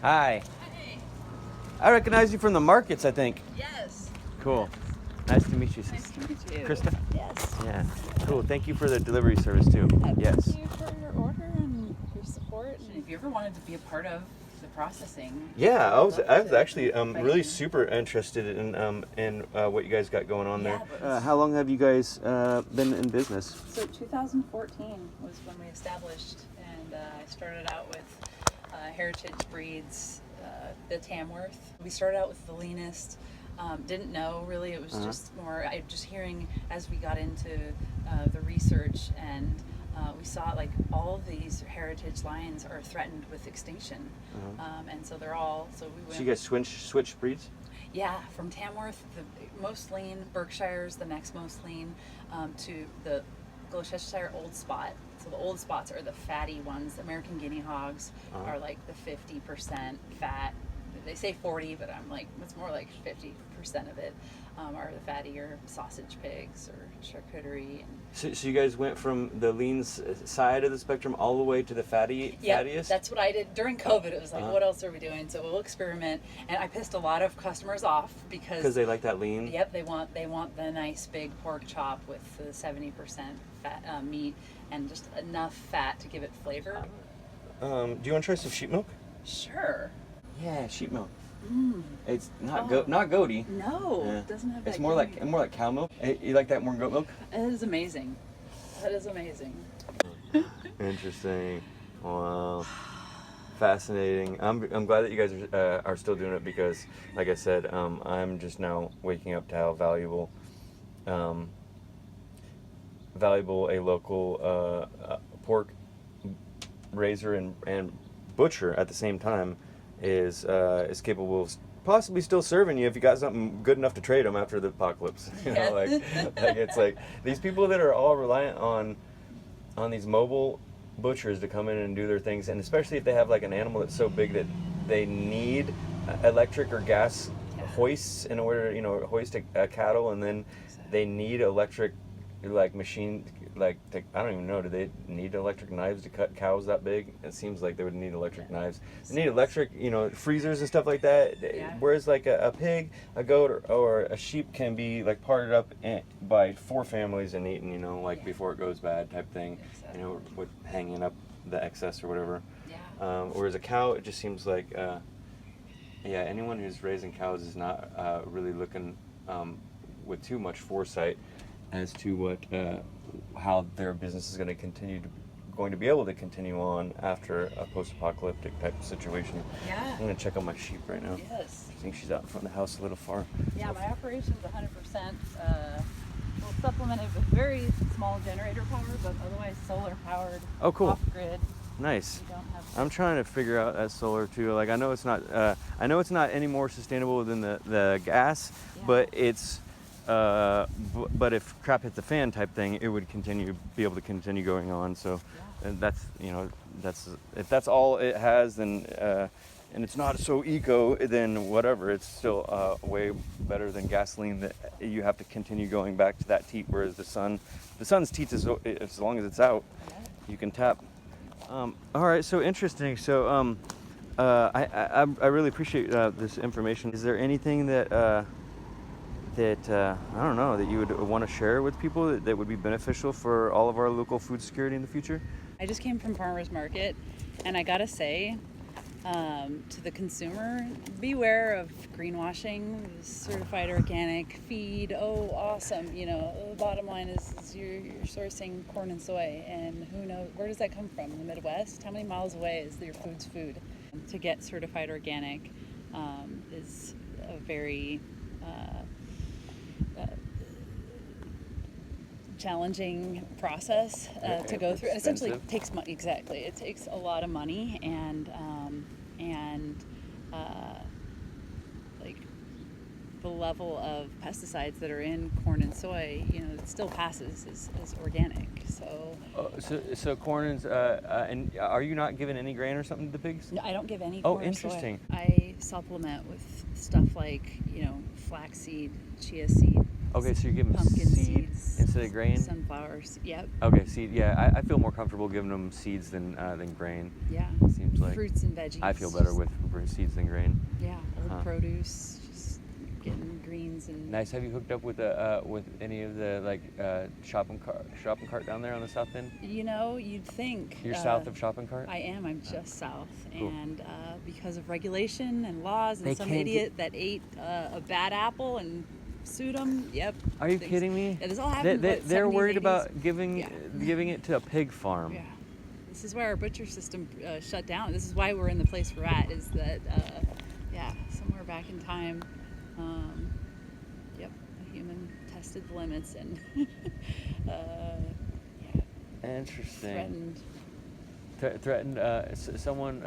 Hi. Hey. I recognize you from the markets, I think. Yes. Cool. Nice to meet you, Nice to meet you. Krista. Yes. Yeah. Cool. Thank you for the delivery service too. Yes. Thank you for your order and your support. And if you ever wanted to be a part of the processing. Yeah, I was actually invite really you. super interested in what you guys got going on Yeah, there. How long have you guys been in business? So 2014 was when we established, and I started out with heritage breeds, the Tamworth. We started out with the leanest. Didn't know really. It was just more. I just hearing as we got into the research, and we saw like all of these heritage lions are threatened with extinction, and so they're all. So we went. So you guys switch breeds? Yeah, from Tamworth, the most lean, Berkshire's the next most lean, to the Gloucestershire Old Spot. So the old spots are the fatty ones. The American guinea hogs are like the 50% fat. They say 40, but I'm like, it's more like 50% of it are the fattier sausage pigs or charcuterie. And So you guys went from the lean side of the spectrum all the way to the fattiest? yeah, that's what I did during COVID. It was like, what else are we doing? So we'll experiment. And I pissed a lot of customers off because they like that lean. Yep, they want the nice big pork chop with the 70% fat meat and just enough fat to give it flavor. Do you want to try some sheep milk? Sure. Yeah, sheep milk. Mm. It's not not goaty. No, Yeah. it doesn't have that. It's more like cow milk. You like that more than goat milk? It is amazing. That is amazing. Interesting. Wow. Fascinating. I'm glad that you guys are still doing it because, like I said, I'm just now waking up to how valuable a local pork raiser and butcher at the same time is capable of possibly still serving you if you got something good enough to trade them after the apocalypse. You know, like it's like these people that are all reliant on these mobile butchers to come in and do their things, and especially if they have like an animal that's so big that they need electric or gas hoists in order to hoist a cattle, and then they need electric like machine I don't even know, do they need electric knives to cut cows that big? It seems like they would need electric knives. They need electric freezers and stuff like that. Whereas like a pig, a goat, or a sheep can be like parted up by 4 families and eaten before it goes bad type thing. Exactly. With hanging up the excess or whatever. Yeah. Whereas a cow, it just seems like anyone who's raising cows is not really looking with too much foresight as to what how their business is going to be able to continue on after a post-apocalyptic type of situation. Yeah. I'm going to check on my sheep right now. Yes. I think she's out in front of the house a little far. Yeah, my operation's 100%. We'll supplement it with very small generator power, but otherwise solar powered. Oh, cool. Off grid. Nice. We don't have I'm trying to figure out that solar too. Like I know it's not any more sustainable than the gas, but it's but if crap hit the fan type thing, it would be able to continue going on. So and that's if that's all it has, then and it's not so eco, then whatever. It's still way better than gasoline that you have to continue going back to that teat. Whereas the sun's teat is as long as it's out, you can tap. All right, so interesting. So I really appreciate this information. Is there anything that I don't know that you would want to share with people that would be beneficial for all of our local food security in the future? I just came from farmers market, and I gotta say to the consumer, beware of greenwashing, certified organic feed. Oh, awesome! The bottom line is you're sourcing corn and soy, and who knows where does that come from? The Midwest? How many miles away is your food's food? To get certified organic is a very challenging process to go through. It essentially takes money. Exactly, it takes a lot of money, and like the level of pesticides that are in corn and soy, it still passes as organic. So corn is and are you not giving any grain or something to the pigs? No, I don't give any corn. Oh, interesting. Or soy. I supplement with stuff like flaxseed, chia seed, Okay, so you're giving them pumpkin seed seeds instead of grain? Sunflowers. Yep. Okay, seed. Yeah, I feel more comfortable giving them seeds than grain. Yeah. Seems like Fruits and veggies. I feel better just- with seeds than grain. Yeah, old Huh. produce, just getting greens and. Nice. Have you hooked up with any of the shopping cart down there on the south end? You know, you'd think. You're south of shopping cart. I am. I'm just south, Cool. and because of regulation and laws, and They some can't idiot that ate a bad apple and sued him. Yep. Are you things- kidding me? Yeah, this all happened. They're 70s, worried 80s? about giving Yeah. it to a pig farm. Yeah. This is why our butcher system shut down. This is why we're in the place we're at. Is that somewhere back in time, yep, a human tested the limits and Interesting. threatened. Threatened someone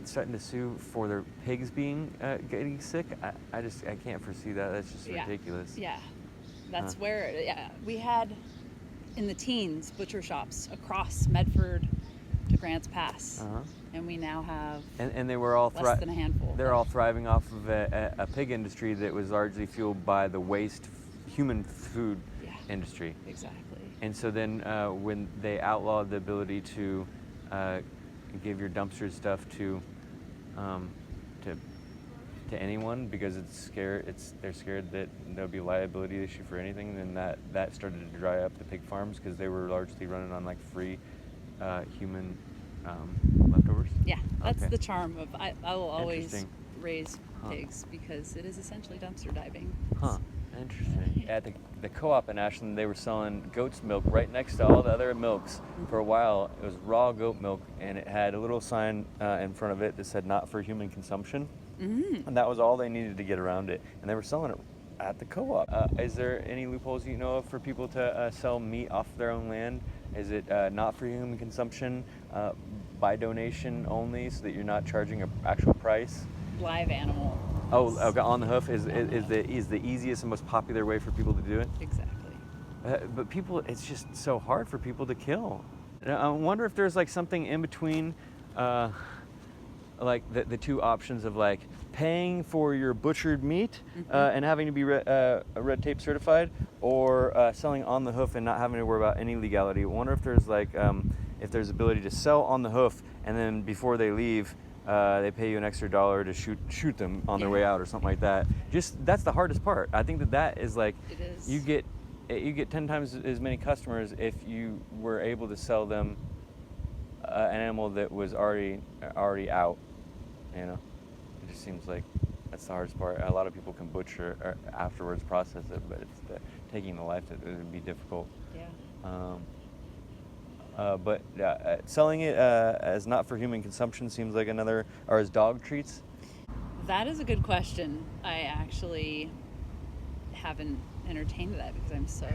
threatened to sue for their pigs getting sick. I can't foresee that. That's just Yeah. ridiculous. Yeah, that's Huh. where we had in the teens butcher shops across Medford to Grants Pass, Uh-huh. and we now have And they were all less than a handful. They're all thriving off of a pig industry that was largely fueled by the waste human food Yeah. industry. Exactly. And so then when they outlawed the ability to give your dumpster stuff to anyone because they're scared that there'll be a liability issue for anything, then that started to dry up the pig farms because they were largely running on like free human leftovers. Yeah, that's Okay. the charm of I will always Interesting. raise Huh. pigs because it is essentially dumpster diving. Huh. Interesting. At the co-op in Ashland, they were selling goat's milk right next to all the other milks. For a while, it was raw goat milk, and it had a little sign in front of it that said "not for human consumption," and that was all they needed to get around it. And they were selling it at the co-op. Is there any loopholes you know of for people to sell meat off their own land? Is it not for human consumption, by donation only, so that you're not charging an actual price? Live animal. Oh, okay, on the hoof is the easiest and most popular way for people to do it. Exactly. But people, it's just so hard for people to kill. And I wonder if there's like something in between, like the two options of like paying for your butchered meat and having to be red tape certified, or selling on the hoof and not having to worry about any legality. I wonder if there's like if there's ability to sell on the hoof and then before they leave. They pay you an extra $1 to shoot them on their way out or something like that. Just that's the hardest part. I think that is like It is. you get 10 times as many customers if you were able to sell them an animal that was already out. You know, it just seems like that's the hardest part. A lot of people can butcher or afterwards process it, but it's taking the life that would be difficult. Yeah. But selling it as not for human consumption seems like another, or as dog treats. That is a good question. I actually haven't entertained that because I'm so.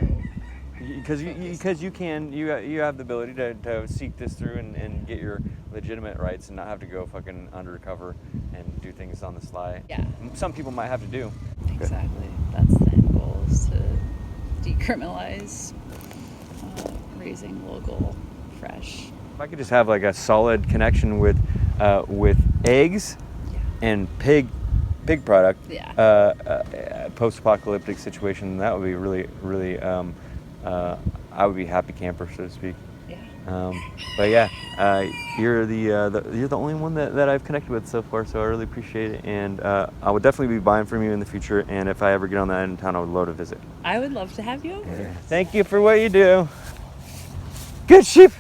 Because you have the ability to seek this through and get your legitimate rights and not have to go fucking undercover and do things on the sly. Yeah. Some people might have to do. Exactly. That's the end goal, is to decriminalize raising local, fresh. If I could just have like a solid connection with eggs Yeah. and pig product, Yeah. post-apocalyptic situation, that would be really I would be happy camper, so to speak. Yeah. But yeah, you're the only one that I've connected with so far, so I really appreciate it, and I would definitely be buying from you in the future, and if I ever get on that end of town, I would love to visit. I would love to have you over. Thank you for what you do. Good sheep.